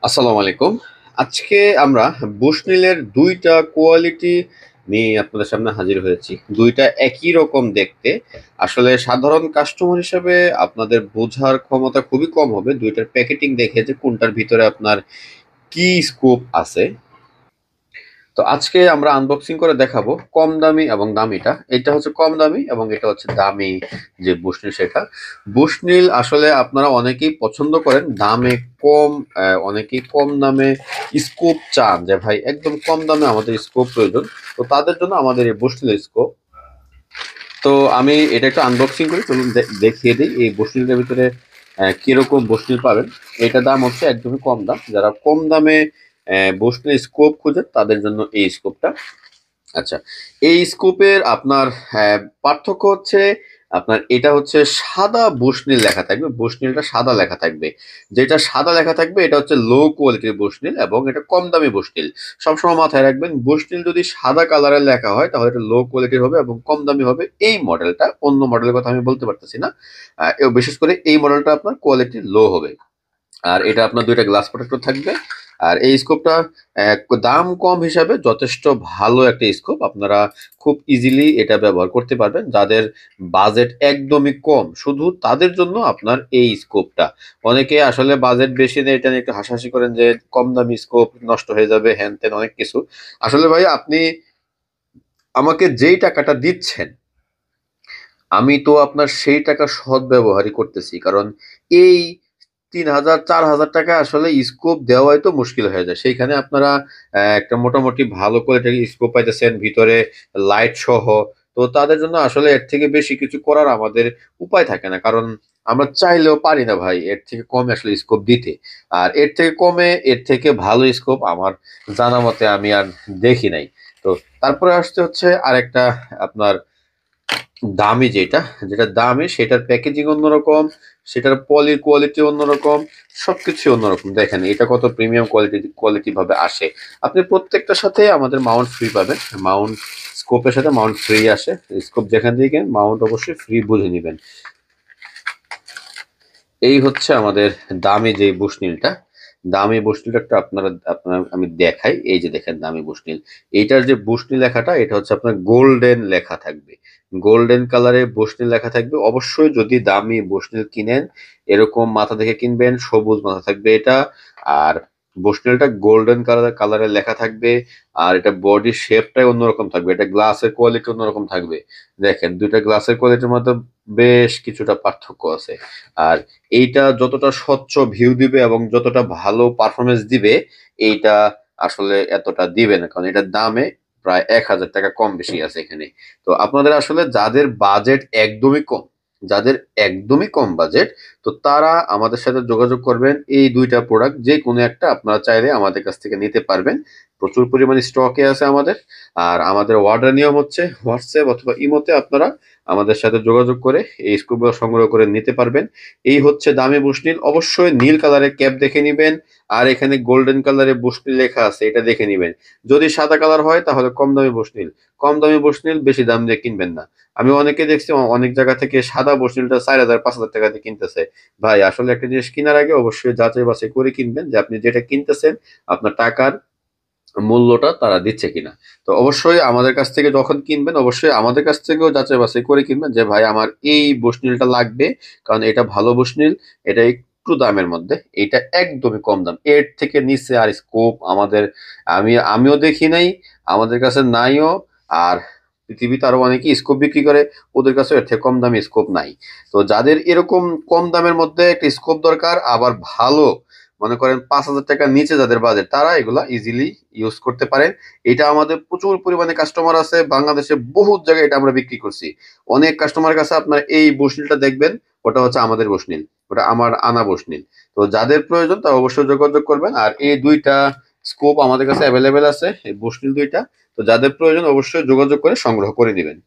আসসালামু আলাইকুম। আজকে আমরা বুশনিলের ২ টা কোয়ালিটি নিয়ে আপনাদের সামনে হাজির হয়েছি। ২ টা একই রকম দেখতে। আসলে সাধারণ কাস্টমার হিসেবে আপনাদের বোঝার ক্ষমতা খুবই কম হবে ২ টার প্যাকেটিং দেখে যে কোনটার ভিতরে আপনার কি স্কোপ আছে। তো আজকে আমরা আনবক্সিং করে দেখাবো কম দামি এবং দামিটা। এটা হচ্ছে কম দামি এবং এটা হচ্ছে দামি যে বুশনিল সেটা। বুশনিল আসলে আপনারা অনেকেই পছন্দ করেন দামে কম, অনেকেই কম দামে স্কোপ চান যে ভাই একদম কম দামে আমাদের স্কোপ প্রয়োজন। তো তাদের জন্য আমাদের এই বুশনিল স্কোপ। তো আমি এটা একটু আনবক্সিং করি, চলুন দেখিয়ে দিই এই বুশনিলটার ভিতরে কিরকম বুশনিল পাবেন। এটা দাম হচ্ছে একদমই কম দাম, যারা কম দামে বুশনিল স্কোপ খুঁজেন তাদের জন্য এই স্কোপটা। আচ্ছা, এই স্কোপের আপনার পার্থক্য হচ্ছে আপনার এটা হচ্ছে সাদা বুশনিল লেখা থাকবে, বুশনিলটা সাদা লেখা থাকবে। যেটা সাদা লেখা থাকবে এটা হচ্ছে লো কোয়ালিটির বুশনিল এবং এটা কম দামি বুশনিল। সবসময় মাথায় রাখবেন, বুশনিল যদি সাদা কালারের লেখা হয় তাহলে এটা লো কোয়ালিটির হবে এবং কম দামি হবে এই মডেলটা। অন্য মডেলের কথা আমি বলতে পারতেছি না। বিশেষ করে এই মডেলটা আপনার কোয়ালিটি লো হবে। আর এটা আপনার ২ টা গ্লাস প্রোটেক্টর থাকবে। আর এই স্কোপটা দাম কম হিসাবে যথেষ্ট ভালো একটা স্কোপ। আপনারা খুব ইজিলি এটা ব্যবহার করতে পারবেন। যাদের বাজেট একদমই কম, শুধু তাদের জন্য আপনার এই স্কোপটা। অনেকে আসলে বাজেট বেশি নেই, এটা নিয়ে একটু হাসাহাসি করেন যে কম দামি স্কোপ নষ্ট হয়ে যাবে, হ্যান-ত্যান অনেক কিছু। আসলে ভাই আপনি আমাকে যেই টাকাটা দিচ্ছেন, আমি তো আপনার সেই টাকা সদ্ব্যবহারই করতেছি। কারণ এই ৩,০০০ ৳৪,০০০ আসলে স্কোপ দেওয়াই তো মুশকিল হয়ে যায়। সেইখানে আপনারা একটা মোটামুটি ভালো কোয়ালিটির স্কোপ পাইতেছেন, ভিতরে লাইট সহ। তো তাদের জন্য আসলে এর থেকে বেশি কিছু করার আমাদের উপায় থাকে না। কারণ আমরা চাইলেও পারি না ভাই এর থেকে কমে আসলে স্কোপ দিতে। আর এর থেকে কমে এর থেকে ভালো স্কোপ আমার জানা মতে আমি আর দেখি নাই। তো তারপরে আসতে হচ্ছে আরেকটা আপনার দামি যেটা, যেটা দামি সেটার প্যাকেজিং অন্যরকম, সেটার পলি কোয়ালিটি অন্যরকম, সবকিছু অন্যরকম। দেখেন এটা কত প্রিমিয়াম কোয়ালিটি ভাবে আসে। আপনি প্রত্যেকটার সাথে আমাদের মাউন্ট ফ্রি পাবেন। মাউন্ট স্কোপের সাথে মাউন্ট ফ্রি আসে। স্কোপ যেখান থেকে কেনেন মাউন্ট অবশ্যই ফ্রি বুঝে নিবেন। এই হচ্ছে আমাদের দামি যে বুশনিলটা। দামি বুশনিলটা একটা আপনার আমি দেখাই। এই যে দেখেন দামি বুশনিল। এইটার যে বুশনিল লেখাটা এটা হচ্ছে আপনার গোল্ডেন লেখা থাকবে। গোল্ডেন কালারে বুশনিল লেখা থাকবে। অবশ্যই যদি দামি বুশনিল কিনেন এরকম মাথা দেখে কিনবেন, সবুজ মাথা থাকবে এটা। আর বুশনিলটা গোল্ডেন কালারের লেখা থাকবে। আর এটা বডি শেপটাই অন্যরকম থাকবে। এটা গ্লাসের কোয়ালিটি অন্যরকম থাকবে। দেখেন ২ টা গ্লাসের কোয়ালিটির মধ্যে বেশ কিছুটা পার্থক্য আছে। আর এইটা যতটা স্বচ্ছ ভিউ দিবে এবং যতটা ভালো পারফরমেন্স দিবে, এইটা আসলে এতটা দিবে না। কারণ এটার দামে প্রায় ৳১,০০০ কম বেশি আছে এখানে। তো আপনাদের আসলে যাদের বাজেট একদমই কম, যাদের একদমই কম বাজেট, তো তারা আমাদের সাথে যোগাযোগ করবেন। এই ২ টা প্রোডাক্ট যেকোনো একটা আপনারা চাইলে আমাদের কাছ থেকে নিতে পারবেন। প্রচুর পরিমাণে স্টকে আছে আমাদের। আর আমাদের অর্ডার নিয়ম হচ্ছে হোয়াটসঅ্যাপ অথবা ইমোতে আপনারা আমাদের সাথে যোগাযোগ করে এই স্ক্রুগুলো সংগ্রহ করে নিতে পারবেন। এই হচ্ছে দামি বুশনিল। অবশ্যই নীল কালারের ক্যাপ দেখে নিবেন। আর এখানে গোল্ডেন কালারে বুশনিল লেখা আছে এটা দেখে নিবেন। যদি সাদা কালার হয় তাহলে কম দামি বুশনিল। কম দামি বুশনিল বেশি দাম দিয়ে কিনবেন না। আমি অনেকে দেখছি অনেক জায়গা থেকে সাদা বুশনিলটা ৪,০০০ ৳৫,০০০ দিয়ে কিনতেছে। ভাই আসলে একটা জিনিস কেনার আগে অবশ্যই যাচাই বাছাই করে কিনবেন যে আপনি যেটা কিনতেছেন আপনার টাকার মূল্যটা তারা দিচ্ছে কিনা। তো অবশ্যই আমাদের কাছ থেকে যখন কিনবেন অবশ্যই আমাদের কাছ থেকেও যাচাই বাছাই করে কিনবেন যে ভাই আমার এই বুশনিলটা লাগবে। কারণ এটা ভালো বুশনিল, এটা একটু দামের মধ্যে, এটা একদমই কম দাম। এর থেকে নিচে আর স্কোপ আমাদের আমিও দেখি নাই, আমাদের কাছে নাইও। আর পৃথিবীতে আরো অনেকেই স্কোপ বিক্রি করে, ওদের কাছেও এর থেকে কম দামি স্কোপ নাই। তো যাদের এরকম কম দামের মধ্যে একটা স্কোপ দরকার আবার ভালো, মনে করেন ৳৫,০০০ নিচে যাদের বাজেট তারা এগুলা ইজিলি ইউজ করতে পারেন। এটা আমাদের প্রচুর পরিমাণে কাস্টমার আছে। বাংলাদেশে বহুত জায়গায় এটা আমরা বিক্রি করছি। অনেক কাস্টমারের কাছে আপনার এই বুশনিলটা দেখবেন, ওটা হচ্ছে আমাদের বুশনিল। ওটা আমার আনা বুশনিল। তো যাদের প্রয়োজন তারা অবশ্যই যোগাযোগ করবেন। আর এই ২ টা স্কোপ আমাদের কাছে এভেইলেবল আছে, এই বুশনিল ২ টা। তো যাদের প্রয়োজন অবশ্যই যোগাযোগ করে সংগ্রহ করে নিবেন।